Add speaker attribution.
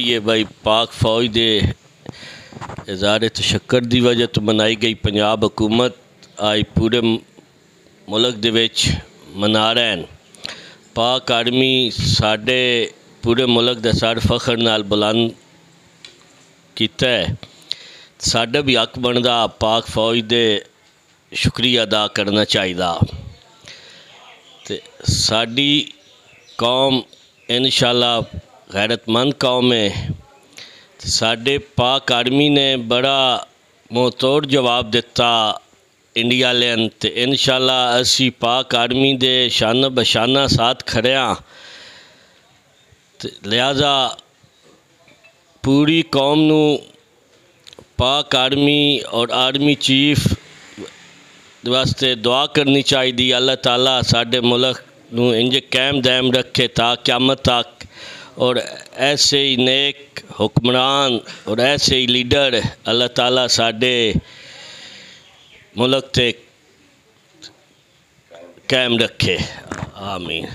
Speaker 1: یہ بھائی پاک فوج دے اظہار تشکر دی وجہ تو منائی گئی پنجاب حکومت آئی پورے ملک دے وچ منا رہے ہیں۔ پاک آرمی ساڈے پورے ملک دا سر فخر نال بلند کیتا ہے۔ ساڈا بھی حق بندا پاک فوج دے شکریہ ادا کرنا چاہیے۔ تے ساڈی قوم انشاءاللہ غیرت مند قوم ہے۔ ساڈے پاک آرمی نے بڑا منہ توڑ جواب دیتا انڈیا لین تے انشاءاللہ اسی پاک آرمی دے شانہ بشانہ ساتھ کھڑے ہاں۔ لہذا پوری قوم نو پاک آرمی اور آرمی چیف واسطے دعا کرنی چاہیے اللہ تعالیٰ ساڈے ملک نو انج قائم دائم رکھے تا قیامت تک، اور ایسے ہی نیک حکمران اور ایسے ہی لیڈر اللہ تعالیٰ ساڈے ملک تے قائم رکھے، آمین۔